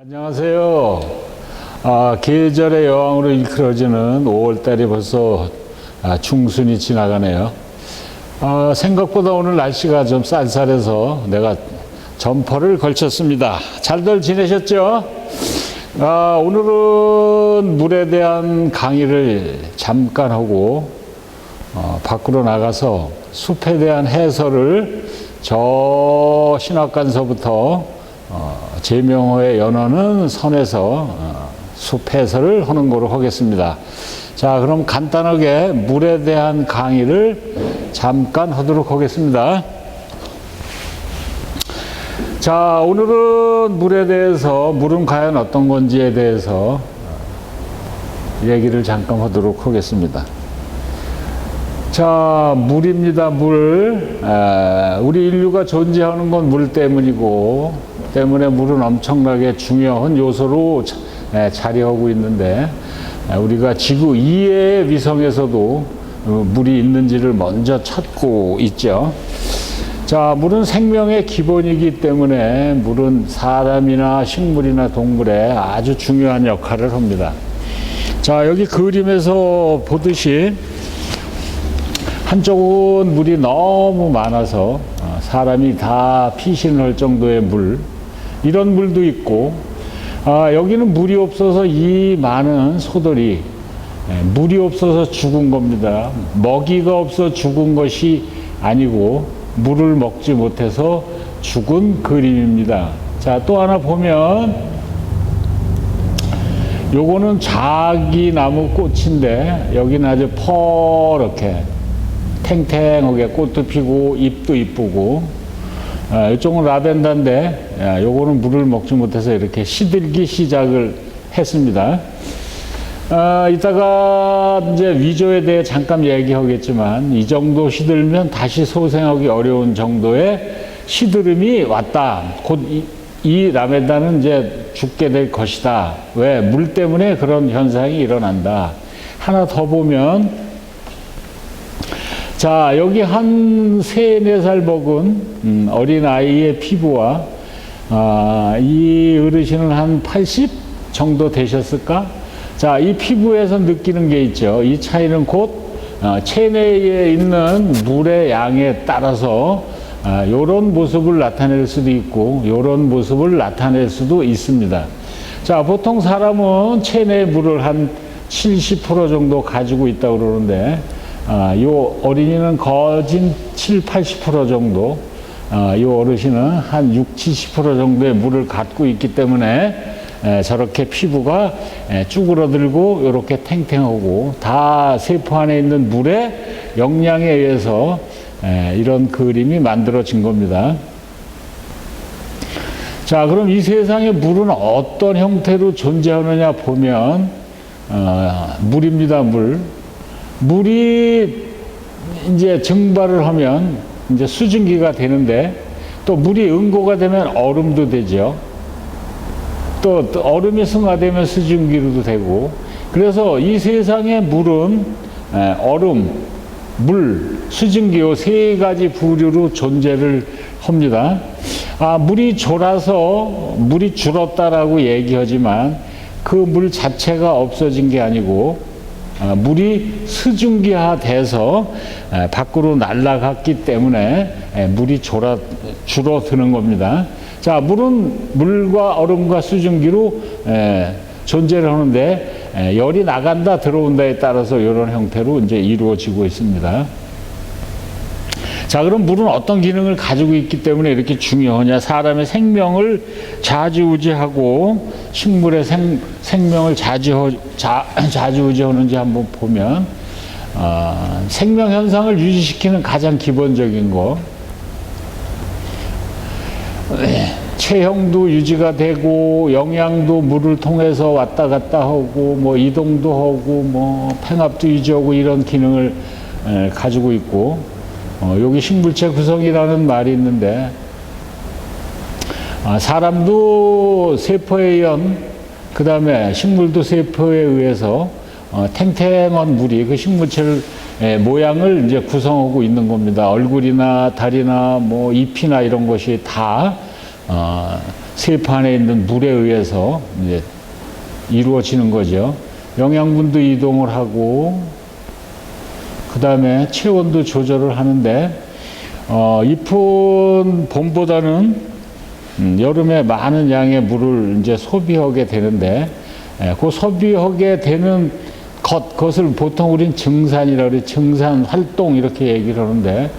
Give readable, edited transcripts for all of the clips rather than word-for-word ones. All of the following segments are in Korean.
안녕하세요. 계절의 여왕으로 일컬어지는 5월달이 벌써 중순이 지나가네요. 생각보다 오늘 날씨가 좀 쌀쌀해서 내가 점퍼를 걸쳤습니다. 잘들 지내셨죠? 오늘은 물에 대한 강의를 잠깐 하고 밖으로 나가서 숲에 대한 해설을 저 신학관서부터 제명호의 연어는 선에서 숲 해설을 하는 거로 하겠습니다. 자, 그럼 간단하게 물에 대한 강의를 잠깐 하도록 하겠습니다. 자, 오늘은 물에 대해서, 물은 과연 어떤 건지에 대해서 얘기를 잠깐 하도록 하겠습니다. 자, 물입니다. 물. 우리 인류가 존재하는 건 물 때문이고, 때문에 물은 엄청나게 중요한 요소로 자리하고 있는데, 우리가 지구 이외의 위성에서도 물이 있는지를 먼저 찾고 있죠. 자, 물은 생명의 기본이기 때문에 물은 사람이나 식물이나 동물에 아주 중요한 역할을 합니다. 자, 여기 그림에서 보듯이 한쪽은 물이 너무 많아서 사람이 다 피신할 정도의 물, 이런 물도 있고, 여기는 물이 없어서 이 많은 소들이 물이 없어서 죽은 겁니다. 먹이가 없어 죽은 것이 아니고 물을 먹지 못해서 죽은 그림입니다. 자, 또 하나 보면 요거는 자기나무 꽃인데 여기는 아주 퍼렇게 탱탱하게 꽃도 피고 잎도 이쁘고, 이쪽은 라벤더인데 요거는 물을 먹지 못해서 이렇게 시들기 시작을 했습니다. 이따가 이제 위조에 대해 잠깐 얘기하겠지만 이 정도 시들면 다시 소생하기 어려운 정도의 시드름이 왔다. 곧 이 라벤더는 이제 죽게 될 것이다. 왜? 물 때문에 그런 현상이 일어난다. 하나 더 보면, 자, 여기 한 3, 4살 먹은 어린아이의 피부와 이 어르신은 한 80 정도 되셨을까? 자, 이 피부에서 느끼는 게 있죠. 이 차이는 곧 체내에 있는 물의 양에 따라서 요런 모습을 나타낼 수도 있고 요런 모습을 나타낼 수도 있습니다. 자, 보통 사람은 체내 물을 한 70% 정도 가지고 있다고 그러는데 요 어린이는 거진 7, 80% 정도, 요 어르신은 한 6, 70% 정도의 물을 갖고 있기 때문에 저렇게 피부가 쭈그러들고 이렇게 탱탱하고, 다 세포 안에 있는 물의 영양에 의해서 이런 그림이 만들어진 겁니다. 자, 그럼 이 세상에 물은 어떤 형태로 존재하느냐 보면, 물입니다. 물이 이제 증발을 하면 이제 수증기가 되는데, 또 물이 응고가 되면 얼음도 되죠. 또 얼음이 승화되면 수증기로도 되고, 그래서 이 세상의 물은 얼음, 물, 수증기 요 3가지 부류로 존재를 합니다. 물이 졸아서 물이 줄었다라고 얘기하지만 그 물 자체가 없어진 게 아니고 물이 수증기화돼서 밖으로 날아갔기 때문에 물이 줄어드는 겁니다. 자, 물은 물과 얼음과 수증기로 존재를 하는데 열이 나간다 들어온다에 따라서 이런 형태로 이제 이루어지고 있습니다. 자, 그럼 물은 어떤 기능을 가지고 있기 때문에 이렇게 중요하냐? 사람의 생명을 좌지우지하고 식물의 생명을 좌지우지하는지 한번 보면, 생명 현상을 유지시키는 가장 기본적인 거, 체형도 유지가 되고 영양도 물을 통해서 왔다 갔다 하고 뭐 이동도 하고 뭐 팽압도 유지하고 이런 기능을 가지고 있고, 여기 식물체 구성이라는 말이 있는데, 사람도 세포에 의한, 그 다음에 식물도 세포에 의해서 탱탱한 물이 그 식물체를 모양을 이제 구성하고 있는 겁니다. 얼굴이나 다리나 뭐 잎이나 이런 것이 다 세포 안에 있는 물에 의해서 이제 이루어지는 거죠. 영양분도 이동을 하고, 그 다음에 체온도 조절을 하는데, 잎은 봄보다는 여름에 많은 양의 물을 이제 소비하게 되는데, 그 소비하게 되는 그것을 보통 우린 증산이라고 그래. 증산 활동 이렇게 얘기를 하는데,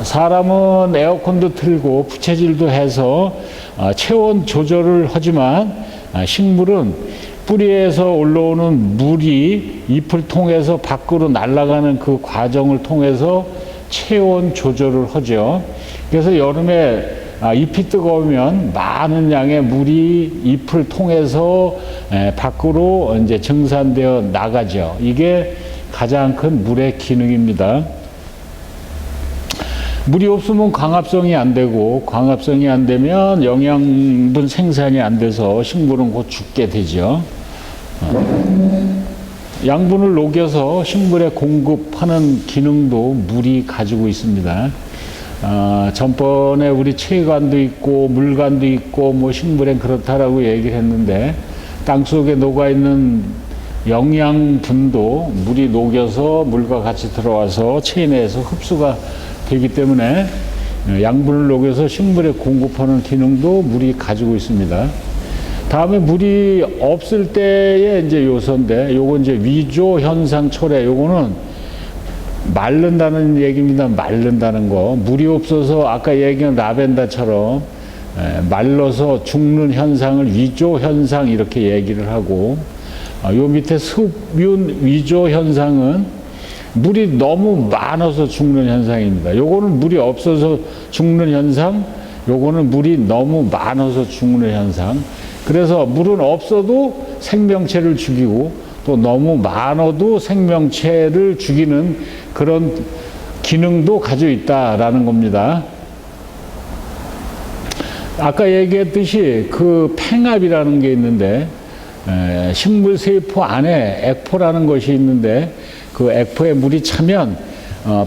사람은 에어컨도 틀고 부채질도 해서 체온 조절을 하지만, 식물은 뿌리에서 올라오는 물이 잎을 통해서 밖으로 날아가는 그 과정을 통해서 체온 조절을 하죠. 그래서 여름에 잎이 뜨거우면 많은 양의 물이 잎을 통해서 밖으로 이제 증산되어 나가죠. 이게 가장 큰 물의 기능입니다. 물이 없으면 광합성이 안 되고, 광합성이 안 되면 영양분 생산이 안 돼서 식물은 곧 죽게 되죠. 양분을 녹여서 식물에 공급하는 기능도 물이 가지고 있습니다. 전번에 우리 체관도 있고 물관도 있고 뭐 식물엔 그렇다라고 얘기를 했는데, 땅속에 녹아있는 영양분도 물이 녹여서 물과 같이 들어와서 체내에서 흡수가 되기 때문에 양분을 녹여서 식물에 공급하는 기능도 물이 가지고 있습니다. 다음에 물이 없을 때의 이제 요소인데, 요거 이제 위조 현상 초래, 요거는 마른다는 얘기입니다. 마른다는 거. 물이 없어서 아까 얘기한 라벤더처럼 말라서 죽는 현상을 위조 현상 이렇게 얘기를 하고, 요 밑에 습윤 위조 현상은 물이 너무 많아서 죽는 현상입니다. 요거는 물이 없어서 죽는 현상, 요거는 물이 너무 많아서 죽는 현상. 그래서 물은 없어도 생명체를 죽이고, 또 너무 많아도 생명체를 죽이는 그런 기능도 가지고 있다라는 겁니다. 아까 얘기했듯이 그 팽압이라는 게 있는데, 식물 세포 안에 액포라는 것이 있는데, 그 액포에 물이 차면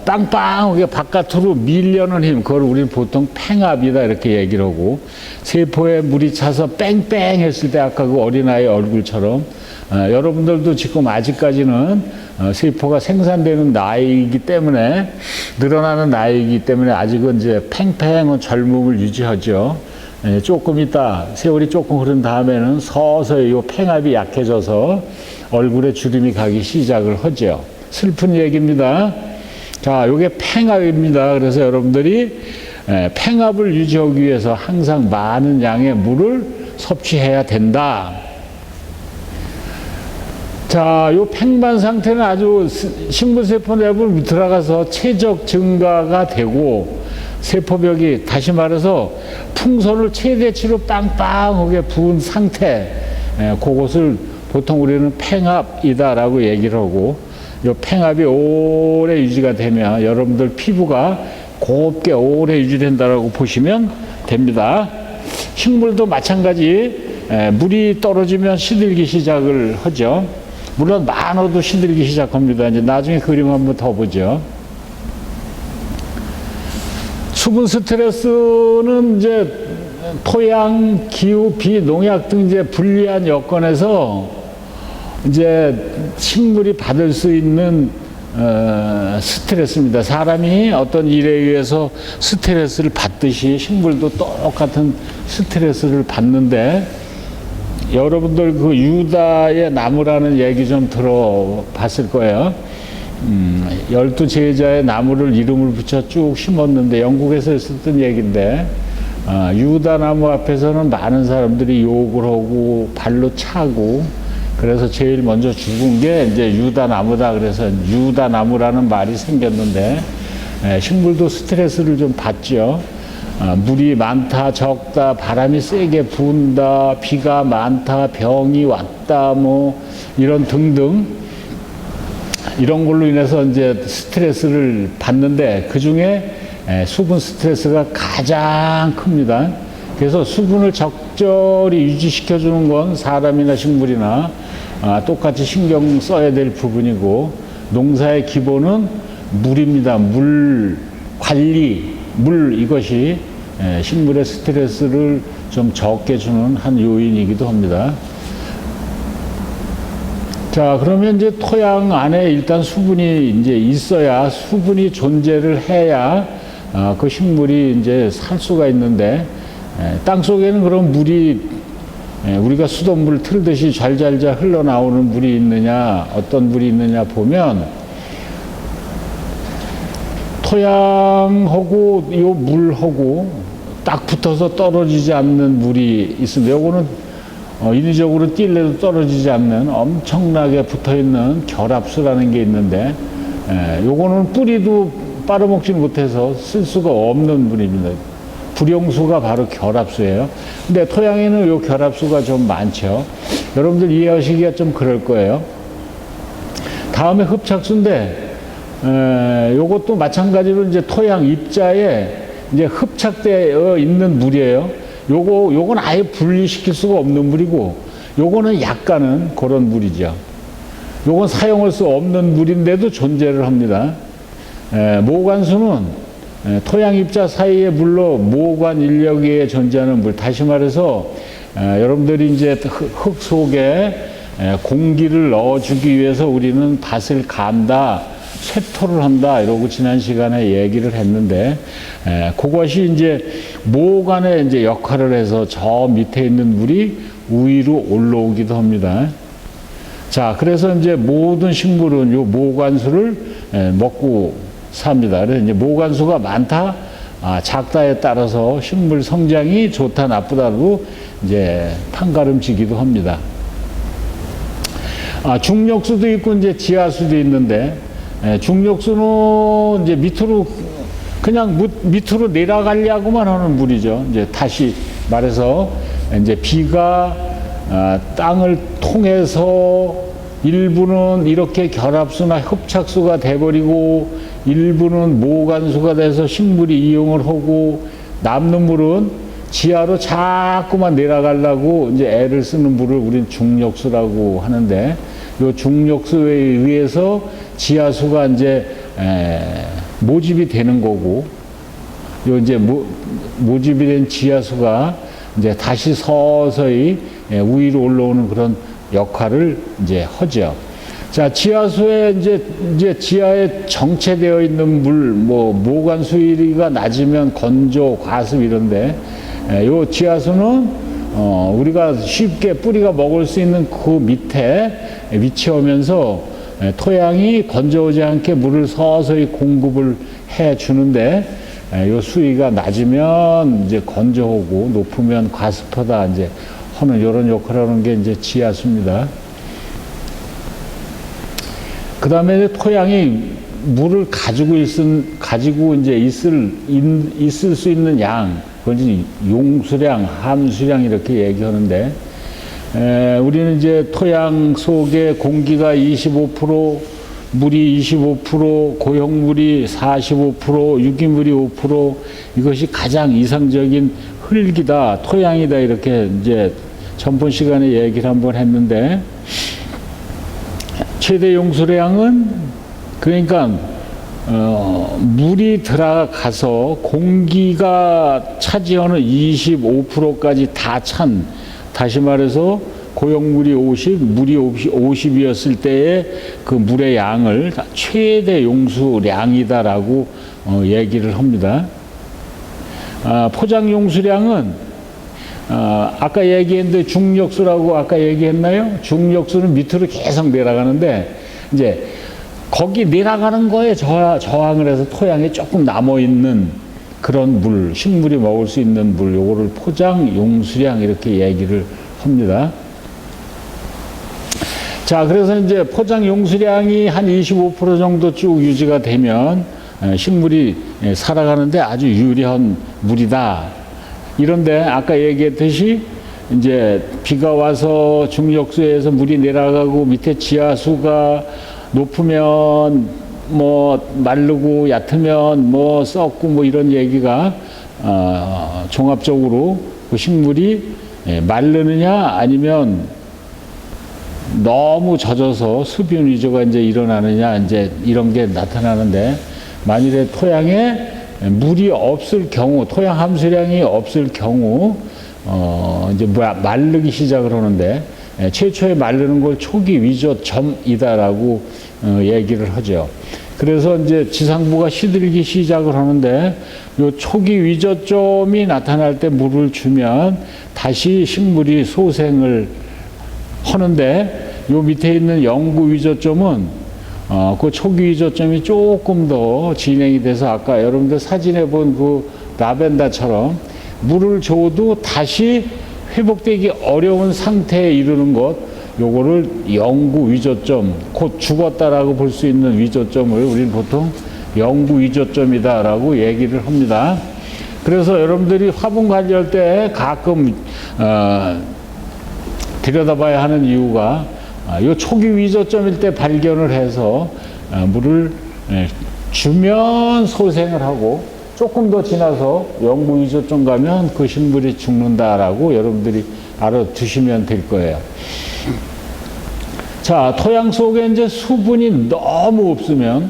빵빵하게 바깥으로 밀려는 힘, 그걸 우리는 보통 팽압이다 이렇게 얘기를 하고, 세포에 물이 차서 뺑뺑 했을 때 아까 그 어린아이 얼굴처럼, 여러분들도 지금 아직까지는 세포가 생산되는 나이이기 때문에, 늘어나는 나이이기 때문에 아직은 이제 팽팽한 젊음을 유지하죠. 조금 있다, 세월이 조금 흐른 다음에는 서서히 이 팽압이 약해져서 얼굴에 주름이 가기 시작을 하죠. 슬픈 얘기입니다. 자, 요게 팽압입니다. 그래서 여러분들이 팽압을 유지하기 위해서 항상 많은 양의 물을 섭취해야 된다. 자, 요 팽만 상태는 아주 식물세포 내부로 들어가서 체적 증가가 되고, 세포벽이 다시 말해서 풍선을 최대치로 빵빵하게 부은 상태, 그것을 보통 우리는 팽압이다라고 얘기를 하고, 이 팽압이 오래 유지가 되면 여러분들 피부가 곱게 오래 유지된다라고 보시면 됩니다. 식물도 마찬가지, 물이 떨어지면 시들기 시작을 하죠. 물론 많아도 시들기 시작합니다. 이제 나중에 그림 한번 더 보죠. 수분 스트레스는 이제 토양, 기후, 비, 농약 등 이제 불리한 여건에서 이제 식물이 받을 수 있는 스트레스입니다. 사람이 어떤 일에 의해서 스트레스를 받듯이 식물도 똑같은 스트레스를 받는데, 여러분들 그 유다의 나무라는 얘기 좀 들어봤을 거예요. 12제자의 나무를 이름을 붙여 쭉 심었는데, 영국에서 썼던 얘기인데, 유다 나무 앞에서는 많은 사람들이 욕을 하고 발로 차고, 그래서 제일 먼저 죽은 게 이제 유다 나무다. 그래서 유다 나무라는 말이 생겼는데, 식물도 스트레스를 좀 받죠. 물이 많다, 적다, 바람이 세게 분다, 비가 많다, 병이 왔다, 뭐 이런 등등, 이런 걸로 인해서 이제 스트레스를 받는데, 그 중에 수분 스트레스가 가장 큽니다. 그래서 수분을 적절히 유지시켜 주는 건 사람이나 식물이나 똑같이 신경 써야 될 부분이고, 농사의 기본은 물입니다. 물 관리, 물, 이것이 식물의 스트레스를 좀 적게 주는 한 요인이기도 합니다. 자, 그러면 이제 토양 안에 일단 수분이 이제 있어야, 수분이 존재를 해야 그 식물이 이제 살 수가 있는데, 땅 속에는 그런 물이 우리가 수돗물 틀듯이 잘잘잘 흘러나오는 물이 있느냐, 어떤 물이 있느냐 보면 토양하고 요 물하고 딱 붙어서 떨어지지 않는 물이 있습니다. 요거는 인위적으로 뛸래도 떨어지지 않는 엄청나게 붙어있는 결합수라는 게 있는데, 요거는 뿌리도 빨아먹지 못해서 쓸 수가 없는 물입니다. 불용수가 바로 결합수예요. 근데 토양에는 요 결합수가 좀 많죠. 여러분들 이해하시기가 좀 그럴 거예요. 다음에 흡착수인데, 요것도 마찬가지로 이제 토양 입자에 이제 흡착되어 있는 물이에요. 요건 아예 분리시킬 수가 없는 물이고, 요거는 약간은 그런 물이죠. 요건 사용할 수 없는 물인데도 존재를 합니다. 모관수는 토양 입자 사이의 물로 모관 인력에 존재하는 물. 다시 말해서 여러분들이 이제 흙 속에 공기를 넣어주기 위해서 우리는 밭을 간다, 쇠토를 한다, 이러고 지난 시간에 얘기를 했는데, 그것이 이제 모관에 이제 역할을 해서 저 밑에 있는 물이 위로 올라오기도 합니다. 자, 그래서 이제 모든 식물은 요 모관수를 먹고 삽니다. 그래서 이제 모관수가 많다, 작다에 따라서 식물 성장이 좋다, 나쁘다로 이제 판가름지기도 합니다. 중력수도 있고 이제 지하수도 있는데, 중력수는 이제 밑으로 그냥 밑으로 내려가려고만 하는 물이죠. 이제 다시 말해서 이제 비가 땅을 통해서 일부는 이렇게 결합수나 흡착수가 돼버리고 일부는 모관수가 돼서 식물이 이용을 하고 남는 물은 지하로 자꾸만 내려가려고 이제 애를 쓰는 물을 우리는 중력수라고 하는데, 요 중력수에 의해서 지하수가 이제 모집이 되는 거고, 요 이제 모집이 된 지하수가 이제 다시 서서히 위로 올라오는 그런 역할을 이제 하죠. 자, 지하수에 이제 지하에 정체되어 있는 물, 모관 수위가 낮으면 건조, 과습 이런데, 요 지하수는 우리가 쉽게 뿌리가 먹을 수 있는 그 밑에 위치하면서 토양이 건조하지 않게 물을 서서히 공급을 해 주는데, 요 수위가 낮으면 이제 건조하고 높으면 과습하다 이제 하는 이런 역할을 하는 게 이제 지하수입니다. 그 다음에 토양이 물을 가지고 이제 있을 수 있는 양, 그건 이제 용수량, 함수량 이렇게 얘기하는데, 우리는 이제 토양 속에 공기가 25%, 물이 25%, 고형물이 45%, 유기물이 5%, 이것이 가장 이상적인 흙이다, 토양이다, 이렇게 이제 전번 시간에 얘기를 한번 했는데, 최대 용수량은 그러니까 물이 들어가서 공기가 차지하는 25%까지 다 찬, 다시 말해서 고용물이 50, 물이 50이었을 때의 그 물의 양을 최대 용수량이다라고 얘기를 합니다. 포장 용수량은 아까 얘기했는데 중력수라고 아까 얘기했나요? 중력수는 밑으로 계속 내려가는데, 이제 거기 내려가는 거에 저항을 해서 토양에 조금 남아있는 그런 물, 식물이 먹을 수 있는 물, 요거를 포장 용수량 이렇게 얘기를 합니다. 자, 그래서 이제 포장 용수량이 한 25% 정도 쭉 유지가 되면 식물이 살아가는데 아주 유리한 물이다. 이런데 아까 얘기했듯이 이제 비가 와서 중력수에서 물이 내려가고 밑에 지하수가 높으면 마르고 얕으면 썩고 이런 얘기가 종합적으로 그 식물이 마르느냐 아니면 너무 젖어서 수분 위조가 이제 일어나느냐 이제 이런 게 나타나는데, 만일에 토양에 물이 없을 경우, 토양 함수량이 없을 경우, 이제 마르기 시작을 하는데, 최초에 마르는 걸 초기 위조점이다라고 얘기를 하죠. 그래서 이제 지상부가 시들기 시작을 하는데, 요 초기 위조점이 나타날 때 물을 주면 다시 식물이 소생을 하는데, 요 밑에 있는 영구 위조점은 그 초기 위조점이 조금 더 진행이 돼서 아까 여러분들 사진에 본 그 라벤더처럼 물을 줘도 다시 회복되기 어려운 상태에 이르는 것, 요거를 영구 위조점, 곧 죽었다라고 볼 수 있는 위조점을 우리는 보통 영구 위조점이다라고 얘기를 합니다. 그래서 여러분들이 화분 관리할 때 가끔 들여다봐야 하는 이유가 이 초기 위조점일 때 발견을 해서 물을 주면 소생을 하고 조금 더 지나서 영구 위조점 가면 그 식물이 죽는다라고 여러분들이 알아두시면 될 거예요. 자, 토양 속에 이제 수분이 너무 없으면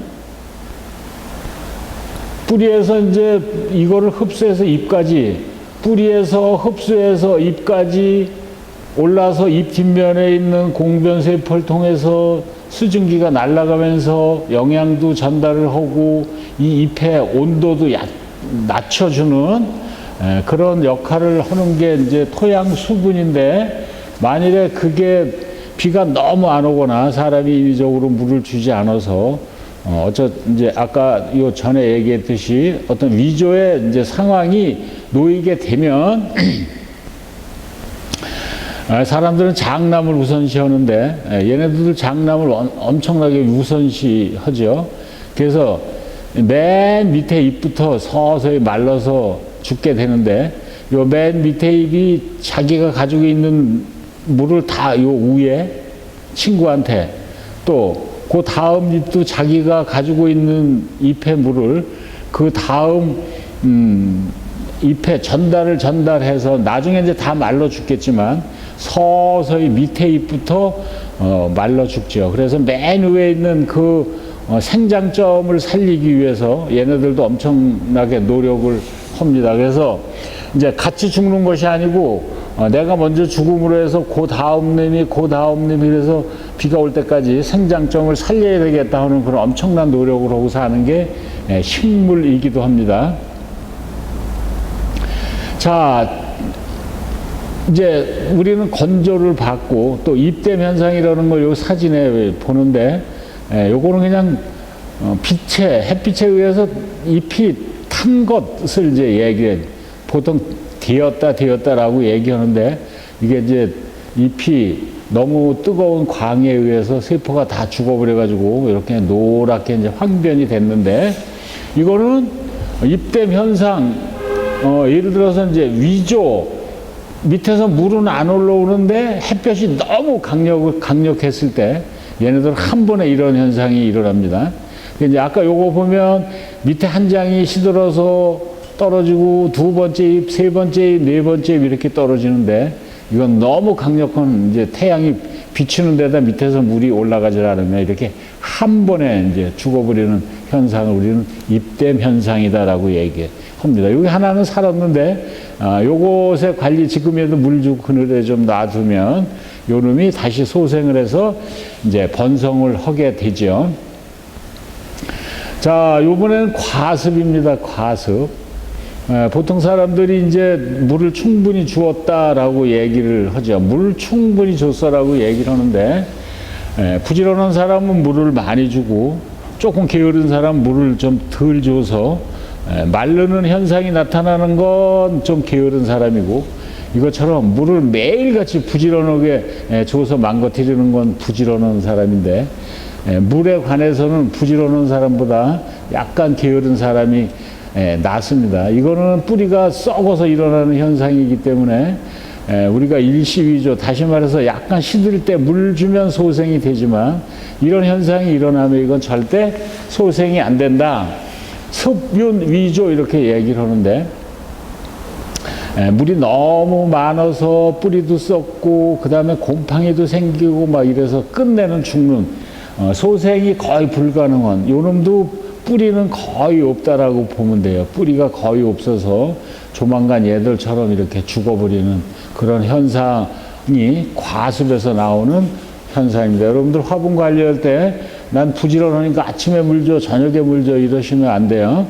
뿌리에서 이제 이거를 흡수해서 잎까지, 뿌리에서 흡수해서 잎까지 올라서 잎 뒷면에 있는 공변세포를 통해서 수증기가 날아가면서 영양도 전달을 하고 이 잎의 온도도 낮춰주는 그런 역할을 하는 게 이제 토양 수분인데, 만일에 그게 비가 너무 안 오거나 사람이 인위적으로 물을 주지 않아서 이제 아까 요 전에 얘기했듯이 어떤 위조의 이제 상황이 놓이게 되면 사람들은 장남을 우선시 하는데 얘네들도 장남을 엄청나게 우선시 하죠. 그래서 맨 밑에 잎부터 서서히 말라서 죽게 되는데, 요 맨 밑에 잎이 자기가 가지고 있는 물을 다 요 위에 친구한테, 또 그 다음 잎도 자기가 가지고 있는 잎의 물을 그 다음 잎에 전달해서 나중에 이제 다 말라 죽겠지만 서서히 밑에 잎부터 말라 죽죠. 그래서 맨 위에 있는 그 생장점을 살리기 위해서 얘네들도 엄청나게 노력을 합니다. 그래서 이제 같이 죽는 것이 아니고 내가 먼저 죽음으로 해서 그 다음 놈이 그래서 비가 올 때까지 생장점을 살려야 되겠다 하는 그런 엄청난 노력을 하고 사는 게 식물이기도 합니다. 자, 이제 우리는 건조를 받고 또 입댐 현상이라는 걸 요 사진에 보는데, 요거는 그냥 햇빛에 의해서 잎이 탄 것을 이제 얘기해, 보통 되었다라고 얘기하는데, 이게 이제 잎이 너무 뜨거운 광에 의해서 세포가 다 죽어버려가지고 이렇게 노랗게 이제 황변이 됐는데, 이거는 입댐 현상, 예를 들어서 이제 위조, 밑에서 물은 안 올라오는데 햇볕이 너무 강력했을 때 얘네들 한 번에 이런 현상이 일어납니다. 이제 아까 요거 보면 밑에 한 장이 시들어서 떨어지고 두 번째 잎, 세 번째 잎, 네 번째 잎 이렇게 떨어지는데, 이건 너무 강력한 이제 태양이 비추는 데다 밑에서 물이 올라가지 않으면 이렇게 한 번에 이제 죽어버리는 현상을 우리는 입댐 현상이다라고 얘기합니다. 여기 하나는 살았는데, 요것의 관리 지금에도 물 주고 그늘에 좀 놔두면 요 놈이 다시 소생을 해서 이제 번성을 하게 되죠. 자, 요번에는 과습입니다. 과습. 보통 사람들이 이제 물을 충분히 주었다라고 얘기를 하죠. 물을 충분히 줬어라고 얘기를 하는데, 부지런한 사람은 물을 많이 주고 조금 게으른 사람은 물을 좀 덜 줘서 마르는 현상이 나타나는 건 좀 게으른 사람이고, 이것처럼 물을 매일같이 부지런하게 줘서 망가뜨리는 건 부지런한 사람인데, 물에 관해서는 부지런한 사람보다 약간 게으른 사람이 낫습니다. 이거는 뿌리가 썩어서 일어나는 현상이기 때문에 우리가 일시위조, 다시 말해서 약간 시들 때 물 주면 소생이 되지만 이런 현상이 일어나면 이건 절대 소생이 안 된다. 습윤 위조 이렇게 얘기를 하는데, 물이 너무 많아서 뿌리도 썩고 그 다음에 곰팡이도 생기고 막 이래서 끝내는 죽는, 소생이 거의 불가능한, 요놈도 뿌리는 거의 없다라고 보면 돼요. 뿌리가 거의 없어서 조만간 얘들처럼 이렇게 죽어버리는 그런 현상이 과습에서 나오는 현상입니다. 여러분들 화분 관리할 때 난 부지런하니까 아침에 물 줘, 저녁에 물 줘 이러시면 안 돼요.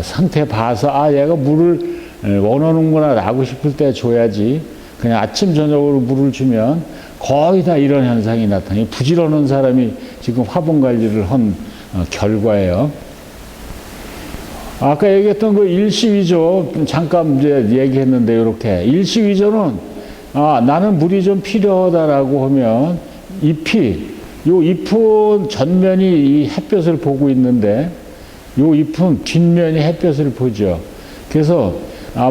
상태 봐서 얘가 물을 원하는구나 라고 싶을 때 줘야지. 그냥 아침 저녁으로 물을 주면 거의 다 이런 현상이 나타나요. 부지런한 사람이 지금 화분 관리를 한 결과예요. 아까 얘기했던 그 일시위조 잠깐 이제 얘기했는데 이렇게 일시위조는 나는 물이 좀 필요하다라고 하면 요 잎은 전면이 이 햇볕을 보고 있는데 요 잎은 뒷면이 햇볕을 보죠. 그래서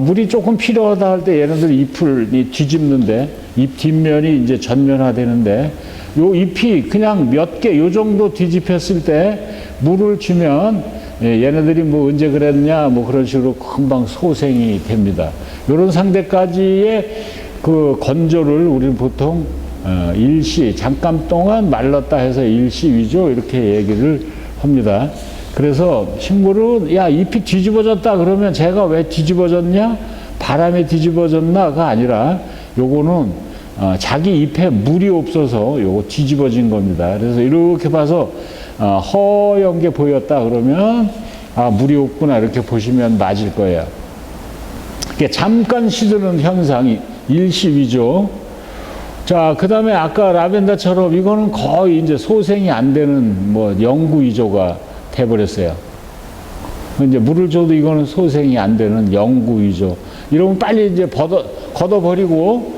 물이 조금 필요하다 할 때 얘네들 잎을 뒤집는데 잎 뒷면이 이제 전면화되는데 요 잎이 그냥 몇 개 요 정도 뒤집혔을 때 물을 주면 얘네들이 뭐 언제 그랬냐 뭐 그런 식으로 금방 소생이 됩니다. 이런 상태까지의 그 건조를 우리는 보통 일시 잠깐 동안 말랐다 해서 일시위조 이렇게 얘기를 합니다. 그래서 식물은 잎이 뒤집어졌다 그러면 제가 왜 뒤집어졌냐 바람에 뒤집어졌나가 아니라 요거는 자기 잎에 물이 없어서 요거 뒤집어진 겁니다. 그래서 이렇게 봐서 허연 게 보였다 그러면 물이 없구나 이렇게 보시면 맞을 거예요. 잠깐 시드는 현상이 일시위조. 자, 그 다음에 아까 라벤더처럼 이거는 거의 이제 소생이 안 되는 뭐 영구위조가 돼버렸어요. 이제 물을 줘도 이거는 소생이 안 되는 영구위조. 이러면 빨리 이제 걷어버리고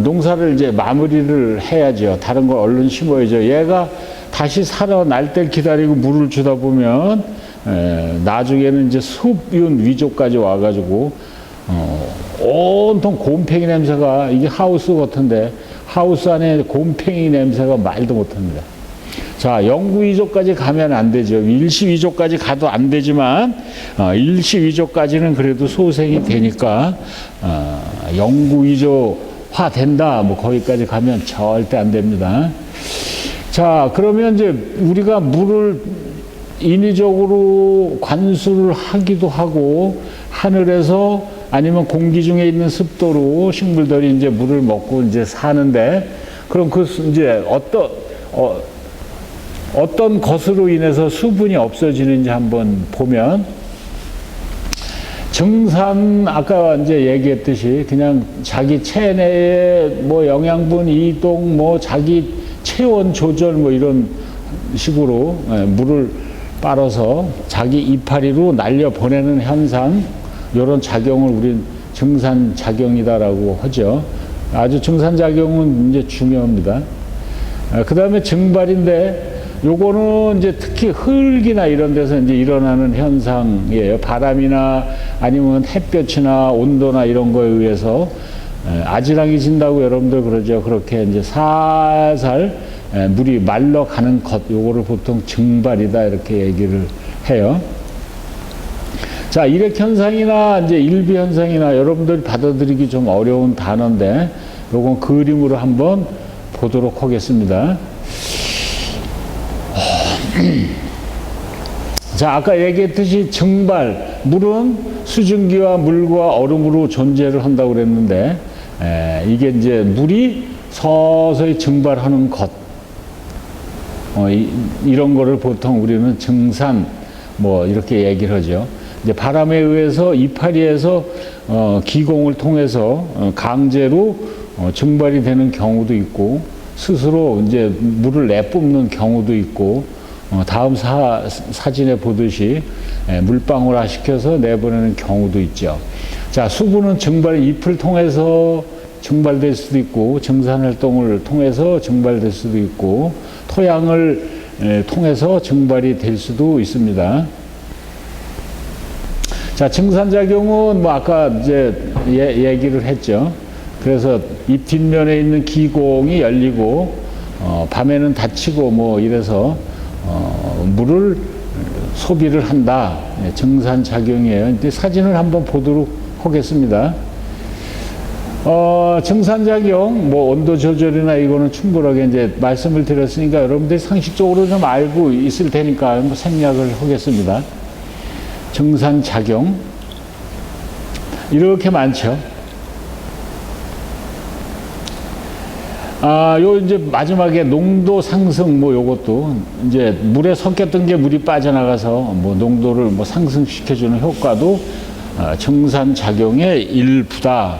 농사를 이제 마무리를 해야죠. 다른 걸 얼른 심어야죠. 얘가 다시 살아날 때 기다리고 물을 주다 보면 나중에는 이제 습윤 위조까지 와가지고 온통 곰팡이 냄새가 이게 하우스 같은데 하우스 안에 곰팡이 냄새가 말도 못합니다. 자, 영구위조까지 가면 안 되죠. 일시위조까지 가도 안 되지만 일시위조까지는 그래도 소생이 되니까 영구위조화 된다. 뭐 거기까지 가면 절대 안 됩니다. 자, 그러면 이제 우리가 물을 인위적으로 관수를 하기도 하고 하늘에서 아니면 공기 중에 있는 습도로 식물들이 이제 물을 먹고 이제 사는데 그럼 그 이제 어떤 것으로 인해서 수분이 없어지는지 한번 보면 증산 아까 이제 얘기했듯이 그냥 자기 체내에 뭐 영양분 이동 뭐 자기 체온 조절 뭐 이런 식으로 물을 빨아서 자기 이파리로 날려 보내는 현상 이런 작용을 우린 증산작용이다라고 하죠. 아주 증산작용은 이제 중요합니다. 그 다음에 증발인데 요거는 이제 특히 흙이나 이런 데서 이제 일어나는 현상이에요. 바람이나 아니면 햇볕이나 온도나 이런 거에 의해서 아지랑이 진다고 여러분들 그러죠. 그렇게 이제 살살 물이 말러가는 것, 요거를 보통 증발이다 이렇게 얘기를 해요. 자, 일액 현상이나 이제 일비 현상이나 여러분들이 받아들이기 좀 어려운 단어인데 요건 그림으로 한번 보도록 하겠습니다. 자, 아까 얘기했듯이 증발, 물은 수증기와 물과 얼음으로 존재를 한다고 그랬는데 이게 이제 물이 서서히 증발하는 것, 이런 거를 보통 우리는 증산 뭐 이렇게 얘기를 하죠. 이제 바람에 의해서 이파리에서 기공을 통해서 강제로 증발이 되는 경우도 있고 스스로 이제 물을 내뿜는 경우도 있고 다음 사진에 보듯이 물방울화 시켜서 내보내는 경우도 있죠. 자, 수분은 잎을 통해서 증발될 수도 있고 증산활동을 통해서 증발될 수도 있고 토양을 통해서 증발이 될 수도 있습니다. 자, 증산작용은 뭐 아까 이제 얘기를 했죠. 그래서 잎 뒷면에 있는 기공이 열리고 밤에는 닫히고 뭐 이래서 물을 소비를 한다. 증산작용이에요. 이제 사진을 한번 보도록 하겠습니다. 증산작용, 뭐 온도 조절이나 이거는 충분하게 이제 말씀을 드렸으니까 여러분들이 상식적으로 좀 알고 있을 테니까 뭐 생략을 하겠습니다. 증산작용. 이렇게 많죠. 요 이제 마지막에 농도 상승 뭐 요것도 이제 물에 섞였던 게 물이 빠져나가서 뭐 농도를 뭐 상승시켜주는 효과도 증산작용의 일부다.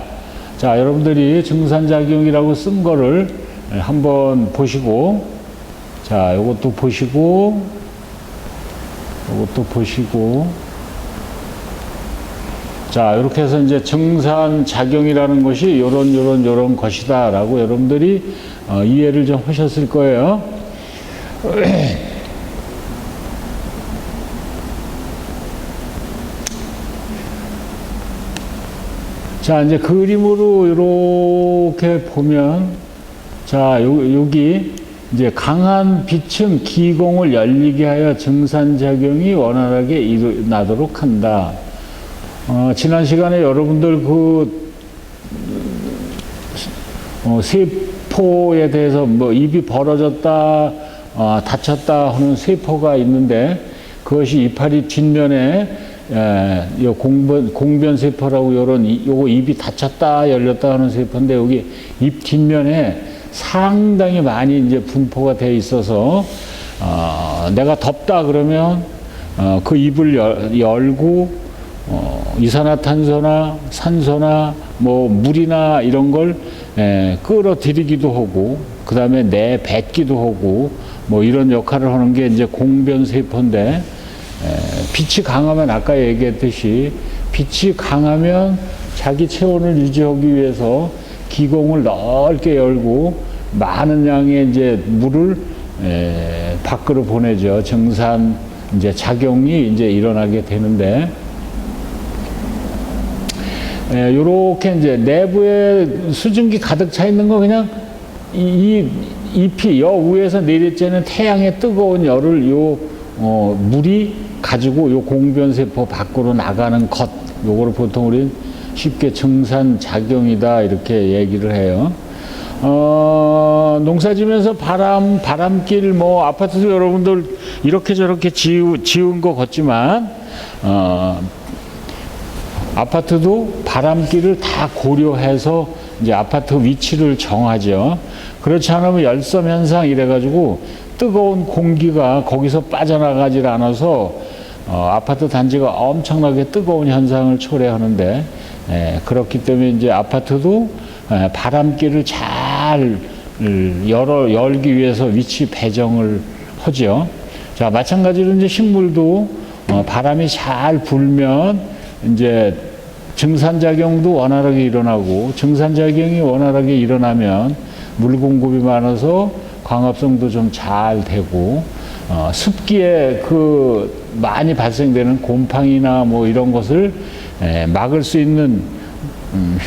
자, 여러분들이 증산작용이라고 쓴 거를 한번 보시고, 자, 요것도 보시고, 요것도 보시고, 자, 이렇게 해서 이제 증산작용이라는 것이 요런 것이다 라고 여러분들이 이해를 좀 하셨을 거예요. 자, 이제 그림으로 이렇게 보면, 자, 여기 이제 강한 빛은 기공을 열리게 하여 증산작용이 원활하게 일어나도록 한다. 지난 시간에 여러분들 세포에 대해서 뭐 입이 벌어졌다, 닫혔다 하는 세포가 있는데 그것이 이파리 뒷면에 공변세포라고 요거 입이 닫혔다 열렸다 하는 세포인데 여기 입 뒷면에 상당히 많이 이제 분포가 되어 있어서 내가 덥다 그러면 그 입을 열고 이산화탄소나 산소나 뭐 물이나 이런 걸 끌어들이기도 하고 그 다음에 내뱉기도 하고 뭐 이런 역할을 하는 게 이제 공변세포인데 빛이 강하면 아까 얘기했듯이 빛이 강하면 자기 체온을 유지하기 위해서 기공을 넓게 열고 많은 양의 이제 물을 밖으로 보내죠. 증산 이제 작용이 이제 일어나게 되는데 요렇게 이제 내부에 수증기 가득 차 있는 거 그냥 이 잎이 여 위에서 내리쬐는 태양의 뜨거운 열을 물이 가지고 요 공변세포 밖으로 나가는 것, 요거를 보통 우리 쉽게 증산작용이다 이렇게 얘기를 해요. 농사 지면서 바람길 뭐 아파트도 여러분들 이렇게 저렇게 지은 거 같지만 아파트도 바람길을 다 고려해서 이제 아파트 위치를 정하죠. 그렇지 않으면 열섬 현상 이래가지고 뜨거운 공기가 거기서 빠져나가질 않아서 아파트 단지가 엄청나게 뜨거운 현상을 초래하는데 그렇기 때문에 이제 아파트도 바람길을 잘 열기 위해서 위치 배정을 하죠. 자, 마찬가지로 이제 식물도 바람이 잘 불면 이제 증산작용도 원활하게 일어나고 증산작용이 원활하게 일어나면 물 공급이 많아서 광합성도 좀 잘 되고 습기에 많이 발생되는 곰팡이나 뭐 이런 것을 막을 수 있는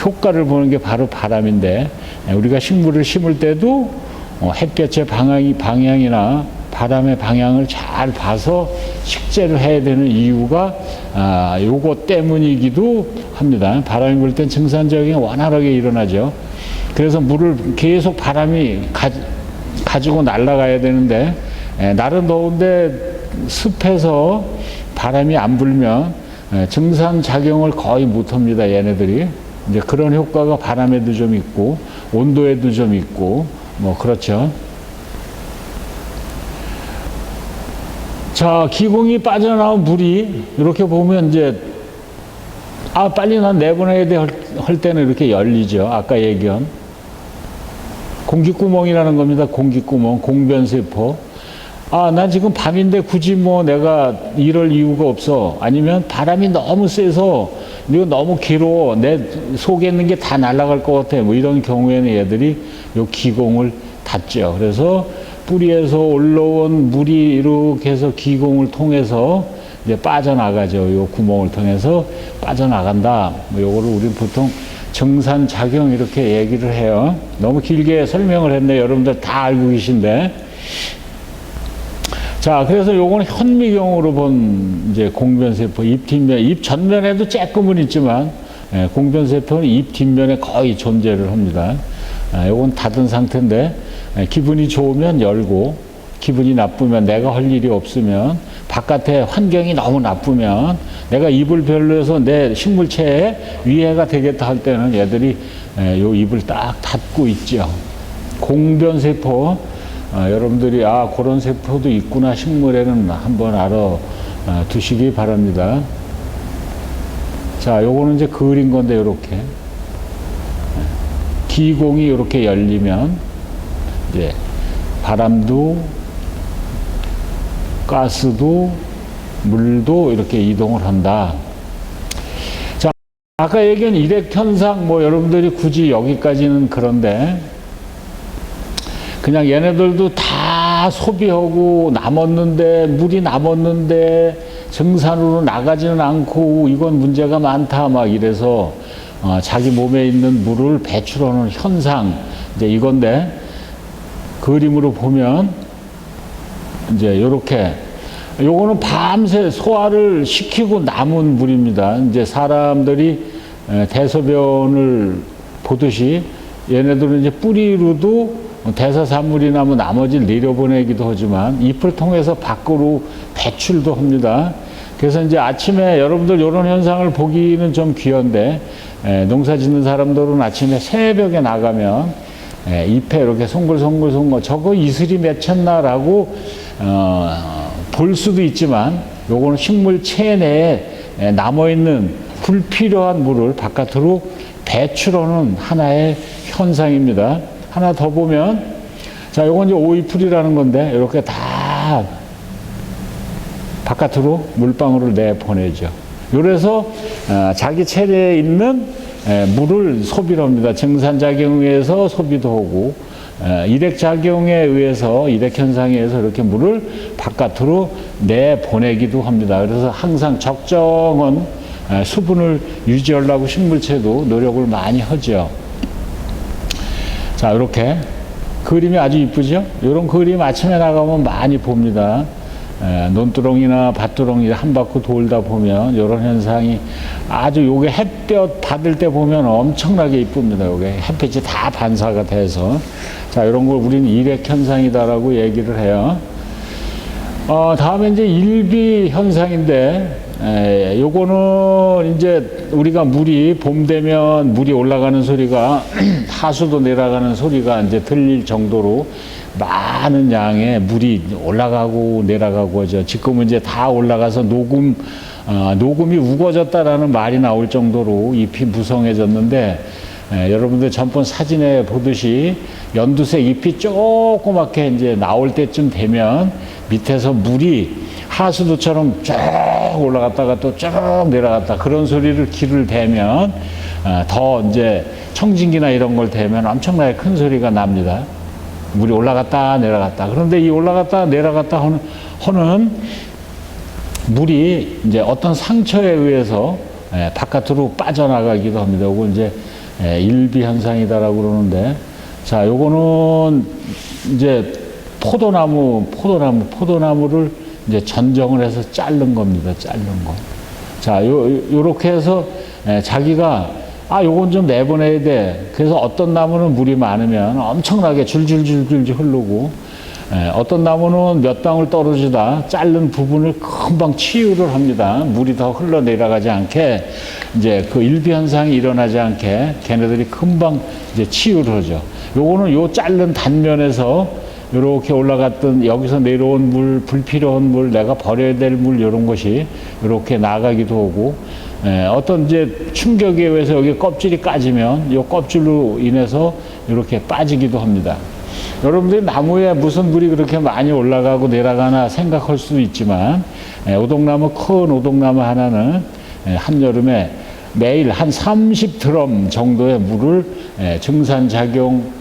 효과를 보는 게 바로 바람인데 우리가 식물을 심을 때도 햇볕의 방향이나 바람의 방향을 잘 봐서 식재를 해야 되는 이유가 요거 때문이기도 합니다. 바람이 불 땐 증산작용이 원활하게 일어나죠. 그래서 물을 계속 바람이 가지고 날아가야 되는데 날은 더운데 습해서 바람이 안 불면 증산작용을 거의 못합니다. 얘네들이 이제 그런 효과가 바람에도 좀 있고 온도에도 좀 있고 뭐 그렇죠. 자, 기공이 빠져나온 물이 이렇게 보면 이제 빨리 난 내보내야 돼 할 때는 이렇게 열리죠. 아까 얘기한 공기구멍이라는 겁니다. 공기구멍, 공변세포. 난 지금 밤인데 굳이 뭐 내가 이럴 이유가 없어. 아니면 바람이 너무 세서 이거 너무 길어. 내 속에 있는 게 다 날아갈 것 같아. 뭐 이런 경우에는 얘들이 요 기공을 닫죠. 그래서 뿌리에서 올라온 물이 이렇게 해서 기공을 통해서 이제 빠져나가죠. 요 구멍을 통해서 빠져나간다. 뭐 요거를 우리는 보통 증산작용 이렇게 얘기를 해요. 너무 길게 설명을 했네. 여러분들 다 알고 계신데. 자, 그래서 요거는 현미경으로 본 이제 공변세포 잎 뒷면, 잎 전면에도 쬐끔은 있지만 공변세포는 입 뒷면에 거의 존재를 합니다. 요건 닫은 상태인데 기분이 좋으면 열고 기분이 나쁘면 내가 할 일이 없으면 바깥에 환경이 너무 나쁘면 내가 입을 별로해서 내 식물체에 위해가 되겠다 할 때는 얘들이 요 입을 딱 닫고 있죠. 공변세포 여러분들이 그런 세포도 있구나 식물에는 한번 알아두시기 바랍니다. 자, 요거는 이제 그린 건데 요렇게 기공이 이렇게 열리면 이제 바람도 가스도 물도 이렇게 이동을 한다. 자, 아까 얘기한 일액현상 뭐 여러분들이 굳이 여기까지는 그런데 그냥 얘네들도 다 소비하고 남았는데 물이 남았는데 정산으로 나가지는 않고 이건 문제가 많다 막 이래서 자기 몸에 있는 물을 배출하는 현상 이제 이건데 그림으로 보면 이제 요렇게 요거는 밤새 소화를 시키고 남은 물입니다. 이제 사람들이 대소변을 보듯이 얘네들은 이제 뿌리로도 대사산물이 나면 나머지를 내려보내기도 하지만 잎을 통해서 밖으로 배출도 합니다. 그래서 이제 아침에 여러분들 이런 현상을 보기는 좀 귀한데 농사 짓는 사람들은 아침에 새벽에 나가면 잎에 이렇게 송글송글 저거 이슬이 맺혔나라고 볼 수도 있지만 요거는 식물 체내에 남아있는 불필요한 물을 바깥으로 배출하는 하나의 현상입니다. 하나 더 보면 자 요건 이제 오이풀이라는 건데 이렇게 다 바깥으로 물방울을 내보내죠. 그래서 자기 체내에 있는 물을 소비를 합니다. 정산작용에 의해서 소비도 하고 일액작용에 의해서 일액현상에 의해서 이렇게 물을 바깥으로 내보내기도 합니다. 그래서 항상 적정한 수분을 유지하려고 식물체도 노력을 많이 하죠. 자, 이렇게 그림이 아주 이쁘죠? 이런 그림 아침에 나가면 많이 봅니다. 논두렁이나 밭두렁이 한 바퀴 돌다 보면 이런 현상이 아주 요게 햇볕 받을 때 보면 엄청나게 이쁩니다. 요게 햇빛이 다 반사가 돼서 자 이런 걸 우리는 일액 현상이다라고 얘기를 해요. 다음에 이제 일비 현상인데 요거는 이제 우리가 물이 봄 되면 물이 올라가는 소리가 하수도 내려가는 소리가 이제 들릴 정도로 많은 양의 물이 올라가고 내려가고 하죠. 지금은 이제 다 올라가서 녹음이 우거졌다라는 말이 나올 정도로 잎이 무성해졌는데 여러분들 전번 사진에 보듯이 연두색 잎이 조그맣게 이제 나올 때쯤 되면 밑에서 물이 하수도처럼 쭉 올라갔다가 또 쭉 내려갔다 그런 소리를 귀를 대면 더 이제 청진기나 이런 걸 대면 엄청나게 큰 소리가 납니다. 물이 올라갔다 내려갔다. 그런데 이 올라갔다 내려갔다 하는 물이 이제 어떤 상처에 의해서 바깥으로 빠져나가기도 합니다. 이건 이제 일비 현상이다라고 그러는데, 자, 요거는 이제 포도나무를 이제 전정을 해서 자른 겁니다. 자른 거. 자, 요렇게 해서 자기가 요건 좀 내보내야 돼. 그래서 어떤 나무는 물이 많으면 엄청나게 줄줄줄줄 흐르고, 어떤 나무는 몇 방울 떨어지다 자른 부분을 금방 치유를 합니다. 물이 더 흘러내려가지 않게, 이제 그 일비 현상이 일어나지 않게 걔네들이 금방 이제 치유를 하죠. 요거는 요 자른 단면에서 이렇게 올라갔던 여기서 내려온 물, 불필요한 물, 내가 버려야 될 물 이런 것이 이렇게 나가기도 하고, 어떤 이제 충격에 의해서 여기 껍질이 까지면 이 껍질로 인해서 이렇게 빠지기도 합니다. 여러분들이 나무에 무슨 물이 그렇게 많이 올라가고 내려가나 생각할 수도 있지만 오동나무, 큰 오동나무 하나는 한여름에 매일 한 30드럼 정도의 물을 증산작용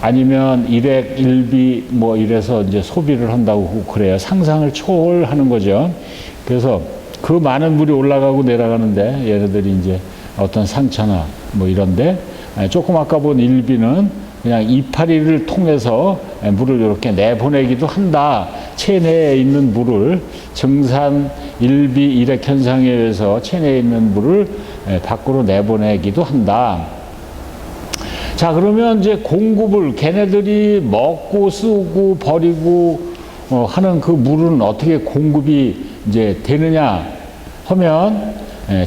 아니면 일액, 일비 뭐 이래서 이제 소비를 한다고 그래요. 상상을 초월하는 거죠. 그래서 그 많은 물이 올라가고 내려가는데 얘네들이 이제 어떤 상처나 뭐 이런데 조금 아까 본 일비는 그냥 이파리를 통해서 물을 이렇게 내보내기도 한다. 체내에 있는 물을 증산 일비 일액 현상에 의해서 체내에 있는 물을 밖으로 내보내기도 한다. 자, 그러면 이제 공급을 걔네들이 먹고 쓰고 버리고 하는 그 물은 어떻게 공급이 이제 되느냐 하면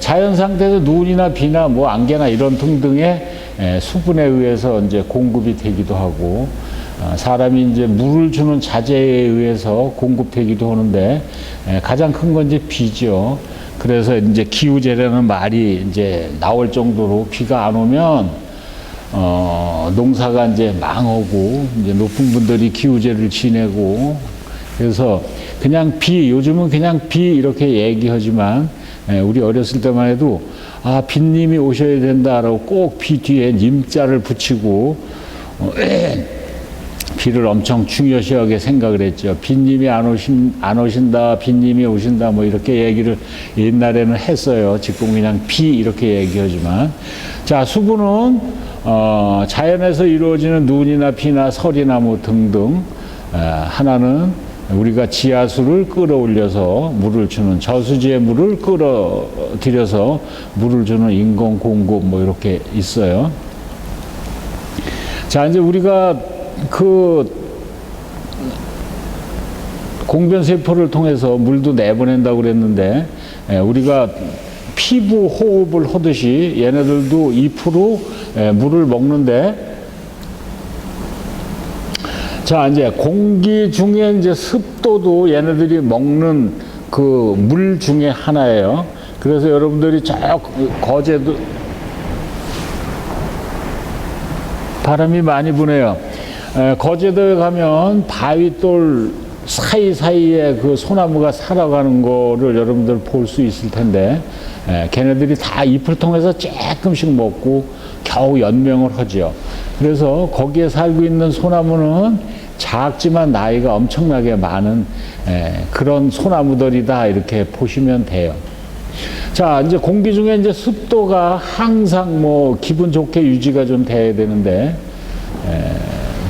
자연 상태에서 눈이나 비나 뭐 안개나 이런 등등의 수분에 의해서 이제 공급이 되기도 하고 사람이 이제 물을 주는 자재에 의해서 공급되기도 하는데 가장 큰 건 이제 비죠. 그래서 이제 기후재라는 말이 이제 나올 정도로 비가 안 오면 농사가 이제 망하고 이제 높은 분들이 기후재를 지내고 그래서 그냥 비 요즘은 그냥 비 이렇게 얘기하지만 우리 어렸을 때만 해도 아 빗님이 오셔야 된다라고 꼭 비 뒤에 님자를 붙이고 비를 엄청 중요시하게 생각을 했죠. 빗님이 안 오신다, 빗님이 오신다, 뭐 이렇게 얘기를 옛날에는 했어요. 지금 그냥 비 이렇게 얘기하지만. 자, 수분은, 자연에서 이루어지는 눈이나 비나 설이나 뭐 등등, 하나는 우리가 지하수를 끌어올려서 물을 주는 저수지에 물을 끌어들여서 물을 주는 인공 공급 뭐 이렇게 있어요. 자, 이제 우리가 그 공변세포를 통해서 물도 내보낸다고 그랬는데 우리가 피부 호흡을 하듯이 얘네들도 잎으로 물을 먹는데 자 이제 공기 중에 이제 습도도 얘네들이 먹는 그 물 중에 하나예요. 그래서 여러분들이 저 거제도 바람이 많이 부네요. 거제도에 가면 바위돌 사이사이에 그 소나무가 살아가는 거를 여러분들 볼 수 있을 텐데 걔네들이 다 잎을 통해서 조금씩 먹고 겨우 연명을 하죠. 그래서 거기에 살고 있는 소나무는 작지만 나이가 엄청나게 많은 그런 소나무들이다 이렇게 보시면 돼요. 자, 이제 공기 중에 이제 습도가 항상 뭐 기분 좋게 유지가 좀 돼야 되는데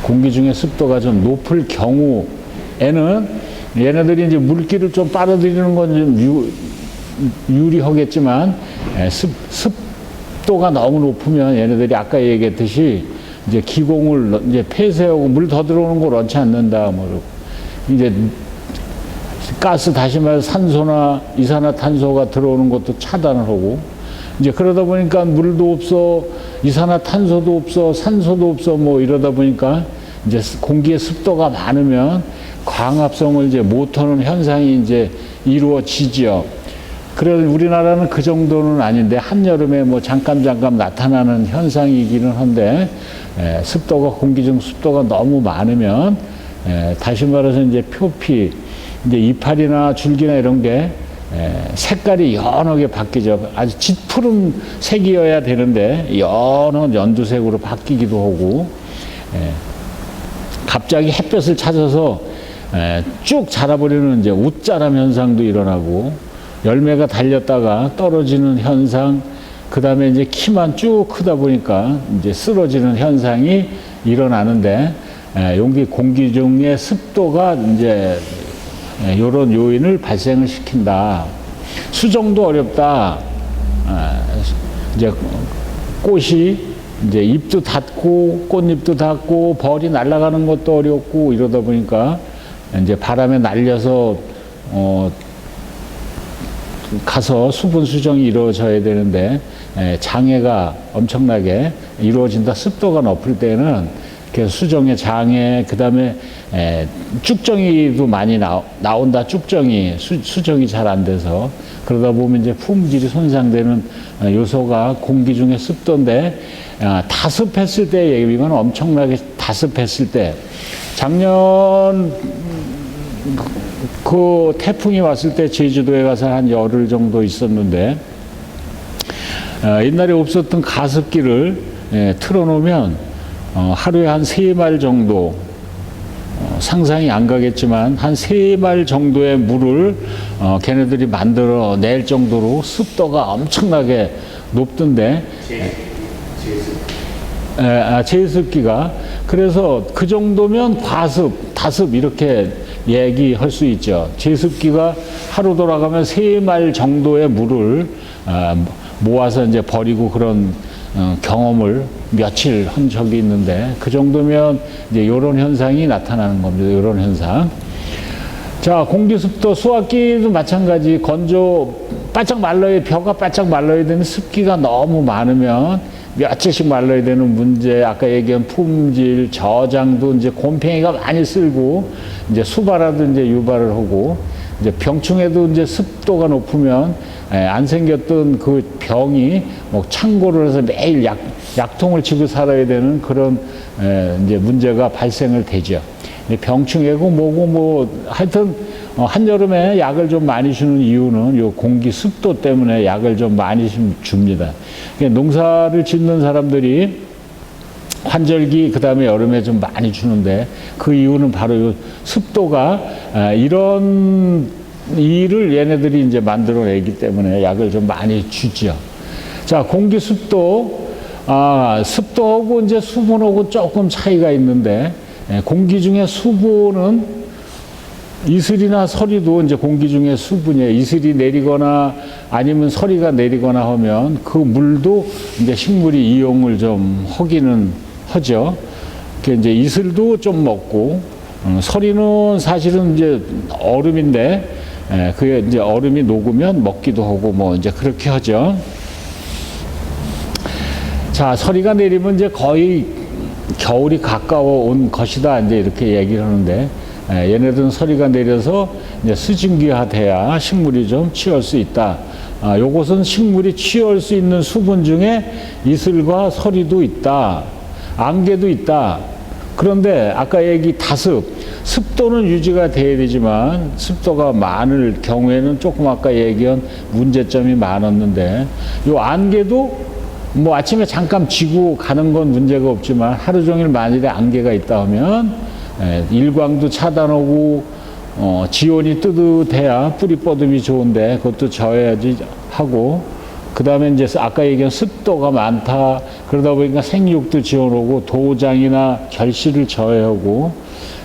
공기 중에 습도가 좀 높을 경우에는 얘네들이 이제 물기를 좀 빨아들이는 건 좀 유리하겠지만 습도가 너무 높으면 얘네들이 아까 얘기했듯이 이제 기공을 이제 폐쇄하고 물 더 들어오는 걸 원치 않는다. 뭐 이제 가스 다시 말해서 산소나 이산화탄소가 들어오는 것도 차단을 하고 이제 그러다 보니까 물도 없어 이산화탄소도 없어 산소도 없어 뭐 이러다 보니까 이제 공기의 습도가 많으면 광합성을 이제 못하는 현상이 이제 이루어지죠. 그래서 우리나라는 그 정도는 아닌데 한여름에 뭐 잠깐 나타나는 현상이기는 한데 습도가 공기 중 습도가 너무 많으면 다시 말해서 이제 표피 이제 이파리나 줄기나 이런 게 색깔이 연하게 바뀌죠. 아주 짙푸른 색이어야 되는데 연한 연두색으로 바뀌기도 하고 갑자기 햇볕을 찾아서 쭉 자라버리는 이제 웃자람 현상도 일어나고 열매가 달렸다가 떨어지는 현상, 그 다음에 이제 키만 쭉 크다 보니까 이제 쓰러지는 현상이 일어나는데 여기 공기 중에 습도가 이제 이런 요인을 발생을 시킨다. 수정도 어렵다. 이제 꽃이 이제 잎도 닿고 꽃잎도 닿고 벌이 날아가는 것도 어렵고 이러다 보니까 이제 바람에 날려서 가서 수분 수정이 이루어져야 되는데 장애가 엄청나게 이루어진다. 습도가 높을 때는 수정의 장애, 그 다음에 쭉정이도 많이 나온다. 쭉정이 수정이 잘 안 돼서 그러다 보면 이제 품질이 손상되는 요소가 공기 중에 습도인데 다습했을 때 얘기면 엄청나게 다습했을 때 작년 그 태풍이 왔을 때 제주도에 가서 한 열흘 정도 있었는데 옛날에 없었던 가습기를 틀어놓으면 하루에 한 3말 정도 상상이 안 가겠지만 한 3말 정도의 물을 걔네들이 만들어 낼 정도로 습도가 엄청나게 높던데 제습기가 그래서 그 정도면 과습, 다습 이렇게 얘기할 수 있죠. 제습기가 하루 돌아가면 3말 정도의 물을 모아서 이제 버리고 그런 경험을 며칠 한 적이 있는데, 그 정도면 이제 이런 현상이 나타나는 겁니다. 이런 현상. 자, 공기습도, 수확기도 마찬가지. 바짝 말라야, 벼가 바짝 말라야 되는 습기가 너무 많으면 며칠씩 말라야 되는 문제, 아까 얘기한 품질, 저장도 이제 곰팡이가 많이 쓸고, 이제 수발화도 이제 유발을 하고, 이제 병충해도 이제 습도가 높으면 안 생겼던 그 병이 뭐 창고를 해서 매일 약통을 치고 살아야 되는 그런 이제 문제가 발생을 되죠. 병충해고 뭐고 뭐 하여튼 한여름에 약을 좀 많이 주는 이유는 요 공기 습도 때문에 약을 좀 많이 줍니다. 농사를 짓는 사람들이 환절기 그다음에 여름에 좀 많이 주는데, 그 이유는 바로 요 습도가 이런 일을 얘네들이 이제 만들어내기 때문에 약을 좀 많이 주죠. 자, 공기 습도, 습도하고 이제 수분하고 조금 차이가 있는데, 공기 중에 수분은 이슬이나 서리도 이제 공기 중에 수분이에요. 이슬이 내리거나 아니면 서리가 내리거나 하면 그 물도 이제 식물이 이용을 좀 하기는 하죠. 그 이제 이슬도 좀 먹고, 서리는 사실은 이제 얼음인데, 그게 이제 얼음이 녹으면 먹기도 하고 뭐 이제 그렇게 하죠. 자, 서리가 내리면 이제 거의 겨울이 가까워 온 것이다, 이제 이렇게 얘기를 하는데, 얘네들은 서리가 내려서 이제 수증기화돼야 식물이 좀 취할 수 있다. 요것은 식물이 취할 수 있는 수분 중에 이슬과 서리도 있다. 안개도 있다. 그런데 아까 얘기 다습, 습도는 유지가 돼야 되지만 습도가 많을 경우에는 조금 아까 얘기한 문제점이 많았는데, 요 안개도 뭐 아침에 잠깐 지고 가는 건 문제가 없지만 하루 종일 만일에 안개가 있다 하면 일광도 차단하고 지온이 뜨뜻해야 뿌리 뻗음이 좋은데 그것도 져야지 하고, 그 다음에 이제 아까 얘기한 습도가 많다 그러다 보니까 생육도 지원하고 도장이나 결실을 저해하고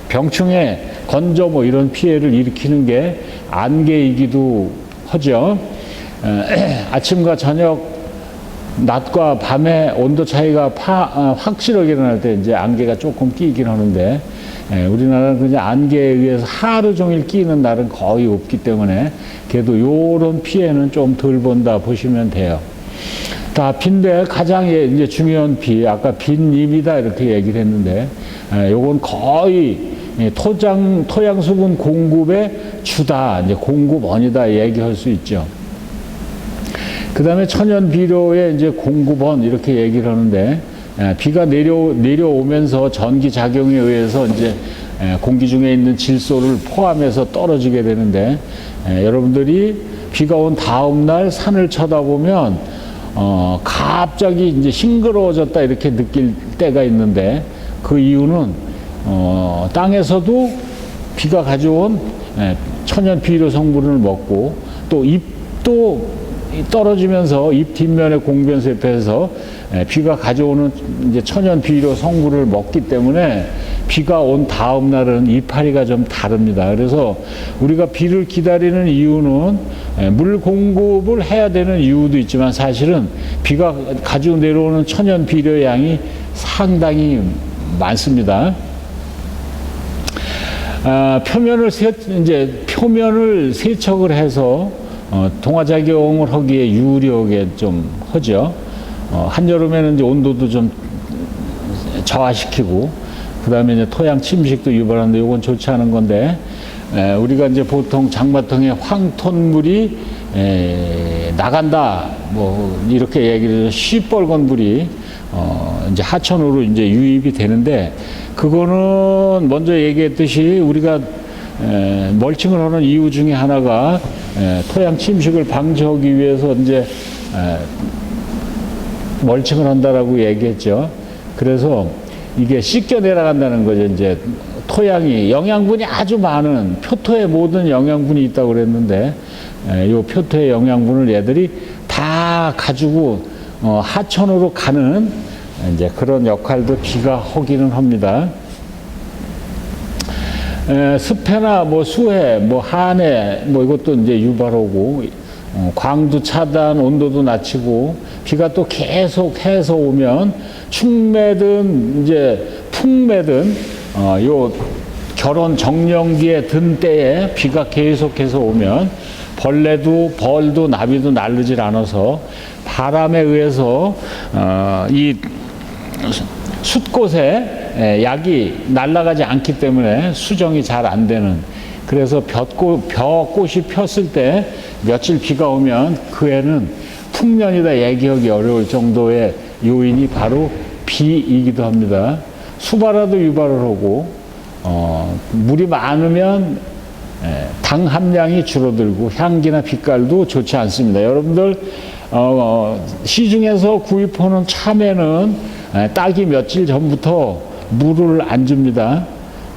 병충해, 건조 뭐 이런 피해를 일으키는 게 안개이기도 하죠. 아침과 저녁, 낮과 밤의 온도 차이가 확실하게 일어날 때 이제 안개가 조금 끼긴 하는데, 우리나라는 그냥 안개에 의해서 하루 종일 끼는 날은 거의 없기 때문에 그래도 요런 피해는 좀 덜 본다 보시면 돼요. 다 비인데 가장 이제 중요한 비, 아까 빈님이다 이렇게 얘기를 했는데, 요건 거의 토양 수분 공급의 주다, 이제 공급원이다 얘기할 수 있죠. 그 다음에 천연 비료의 이제 공급원 이렇게 얘기를 하는데, 비가 내려오면서 전기 작용에 의해서 이제 공기 중에 있는 질소를 포함해서 떨어지게 되는데, 여러분들이 비가 온 다음 날 산을 쳐다보면 갑자기 이제 싱그러워졌다 이렇게 느낄 때가 있는데, 그 이유는 땅에서도 비가 가져온 천연 비료 성분을 먹고, 또 잎도 떨어지면서 잎 뒷면에 공변세포에서 비가 가져오는 이제 천연 비료 성분을 먹기 때문에 비가 온 다음 날은 이파리가 좀 다릅니다. 그래서 우리가 비를 기다리는 이유는 물 공급을 해야 되는 이유도 있지만, 사실은 비가 가지고 내려오는 천연 비료 양이 상당히 많습니다. 표면을 세척을 해서 동화작용을 하기에 유리하게 좀 하죠. 한여름에는 이제 온도도 좀 저하시키고, 그 다음에 이제 토양 침식도 유발하는데 이건 좋지 않은 건데, 우리가 이제 보통 장마통에 황톤물이 나간다, 뭐 이렇게 얘기를 해서 시뻘건 물이 이제 하천으로 이제 유입이 되는데, 그거는 먼저 얘기했듯이 우리가 멀칭을 하는 이유 중에 하나가 토양 침식을 방지하기 위해서 이제 멀칭을 한다라고 얘기했죠. 그래서 이게 씻겨 내려간다는 거죠. 이제 토양이 영양분이 아주 많은 표토에 모든 영양분이 있다고 그랬는데, 이 표토의 영양분을 얘들이 다 가지고 하천으로 가는 이제 그런 역할도 비가 하기는 합니다. 습해나 뭐 수해, 뭐 한해, 뭐 이것도 이제 유발하고, 광두 차단, 온도도 낮추고, 비가 또 계속해서 오면 충매든 이제 풍매든 요 결혼 정년기에 든 때에 비가 계속해서 오면 벌도 나비도 날르질 않아서 바람에 의해서 이 숫꽃에 약이 날아가지 않기 때문에 수정이 잘 안 되는, 그래서 벼꽃이 폈을 때 며칠 비가 오면 그 해는 풍년이다 얘기하기 어려울 정도의 요인이 바로 비이기도 합니다. 수발화도 유발을 하고 물이 많으면 당 함량이 줄어들고 향기나 빛깔도 좋지 않습니다. 여러분들 시중에서 구입하는 참외는 따기 며칠 전부터 물을 안 줍니다.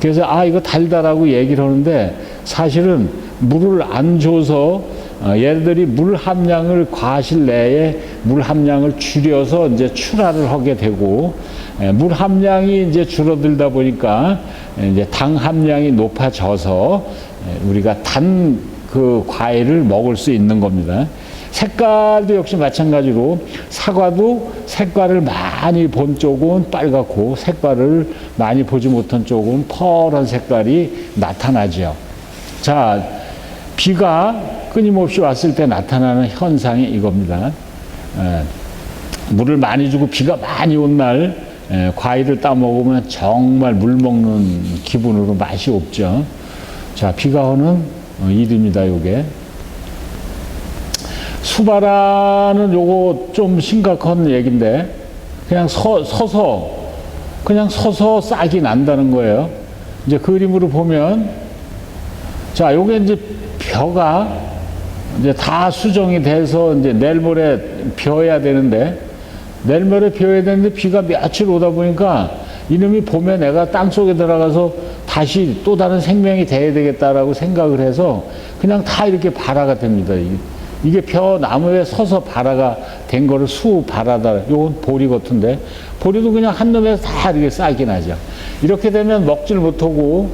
그래서 이거 달달하고 얘기를 하는데 사실은 물을 안 줘서 얘들이 물 함량을 과실 내에 물 함량을 줄여서 이제 출하를 하게 되고, 물 함량이 이제 줄어들다 보니까 이제 당 함량이 높아져서 우리가 단 그 과일을 먹을 수 있는 겁니다. 색깔도 역시 마찬가지로 사과도 색깔을 많이 본 쪽은 빨갛고 색깔을 많이 보지 못한 쪽은 퍼런 색깔이 나타나죠. 자, 비가 끊임없이 왔을 때 나타나는 현상이 이겁니다. 물을 많이 주고 비가 많이 온 날 과일을 따 먹으면 정말 물 먹는 기분으로 맛이 없죠. 자, 비가 오는 일입니다, 요게. 수발화는 요거 좀 심각한 얘기인데, 그냥 서서 싹이 난다는 거예요. 이제 그림으로 보면, 자, 요게 이제 벼가 이제 다 수정이 돼서 이제 내일 모레 벼야 되는데, 비가 며칠 오다 보니까 이놈이 봄에 내가 땅 속에 들어가서 다시 또 다른 생명이 돼야 되겠다라고 생각을 해서 그냥 다 이렇게 발화가 됩니다. 이게 벼 나무에 서서 발화가 된 거를 수발화다. 요건 보리 같은데, 보리도 그냥 한 놈에서 다 이렇게 싹이 나죠. 이렇게 되면 먹질 못하고,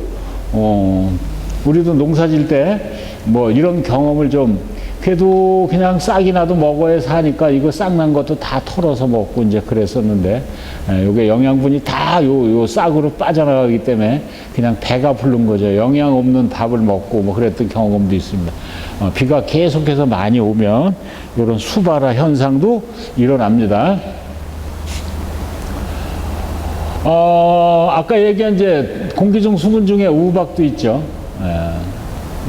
우리도 농사 질 때 뭐 이런 경험을 좀, 그래도 그냥 싹이 나도 먹어야 사니까 이거 싹 난 것도 다 털어서 먹고 이제 그랬었는데, 요게 영양분이 다 요 싹으로 빠져나가기 때문에 그냥 배가 부른 거죠. 영양 없는 밥을 먹고 뭐 그랬던 경험도 있습니다. 비가 계속해서 많이 오면 이런 수발화 현상도 일어납니다. 아까 얘기한 이제 공기 중 수분 중에 우박도 있죠.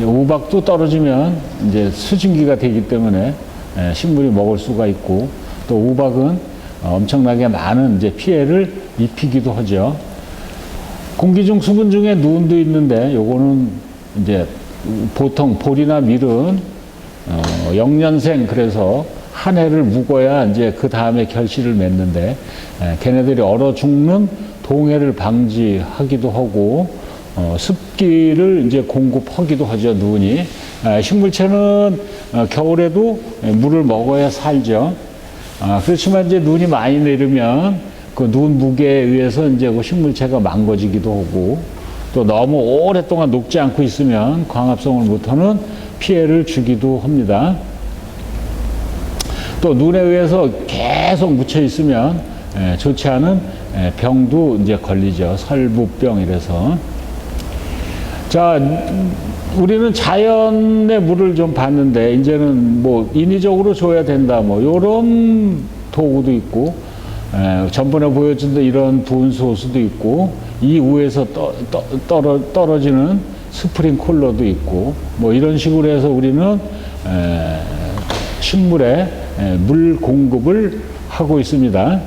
우박도 떨어지면 이제 수증기가 되기 때문에 식물이 먹을 수가 있고, 또 우박은 엄청나게 많은 이제 피해를 입히기도 하죠. 공기 중 수분 중에 누운도 있는데, 요거는 이제 보통 보리나 밀은 영년생, 그래서 한 해를 묵어야 이제 그 다음에 결실을 맺는데, 걔네들이 얼어 죽는 동해를 방지하기도 하고, 습기를 이제 공급하기도 하죠, 누운이. 식물체는 겨울에도 물을 먹어야 살죠. 그렇지만 이제 눈이 많이 내리면 그 눈 무게에 의해서 이제 그 식물체가 망가지기도 하고, 또 너무 오랫동안 녹지 않고 있으면 광합성을 못하는 피해를 주기도 합니다. 또 눈에 의해서 계속 묻혀 있으면 좋지 않은 병도 이제 걸리죠. 설부병 이래서. 자, 우리는 자연의 물을 좀 봤는데, 이제는 뭐 인위적으로 줘야 된다, 뭐 요런 도구도 있고, 전번에 보여준 이런 분수호수도 있고, 이 위에서 떨어지는 스프링클러도 있고, 뭐 이런 식으로 해서 우리는 식물에 물 공급을 하고 있습니다.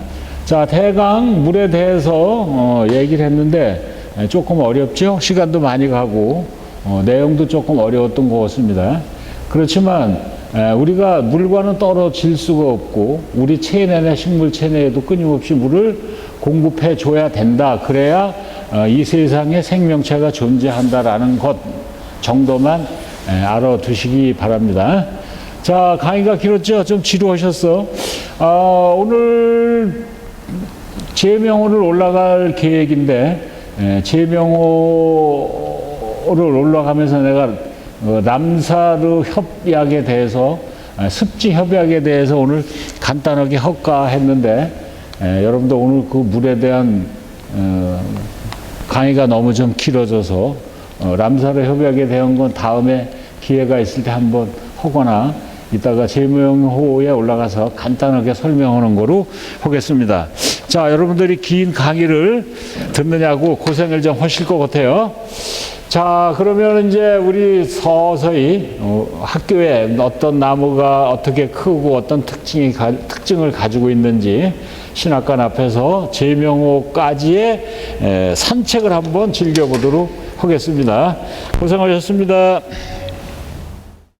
자, 대강 물에 대해서 얘기를 했는데 조금 어렵죠? 시간도 많이 가고 내용도 조금 어려웠던 것 같습니다. 그렇지만 우리가 물과는 떨어질 수가 없고, 우리 체내나 식물 체내에도 끊임없이 물을 공급해 줘야 된다. 그래야 이 세상에 생명체가 존재한다라는 것 정도만 알아두시기 바랍니다. 자, 강의가 길었죠? 좀 지루하셨어? 오늘 제명호를 올라갈 계획인데, 제명호 올라가면서 내가 람사르 협약에 대해서 습지 협약에 대해서 오늘 간단하게 할까 했는데 여러분도 오늘 그 물에 대한 강의가 너무 좀 길어져서 람사르 협약에 대한 건 다음에 기회가 있을 때 한번 하거나 이따가 제명호에 올라가서 간단하게 설명하는 거로 하겠습니다. 자, 여러분들이 긴 강의를 듣느냐고 고생을 좀 하실 것 같아요. 자, 그러면 이제 우리 서서히 학교에 어떤 나무가 어떻게 크고 어떤 특징을 가지고 있는지 신학관 앞에서 제명호까지의 산책을 한번 즐겨보도록 하겠습니다. 고생하셨습니다.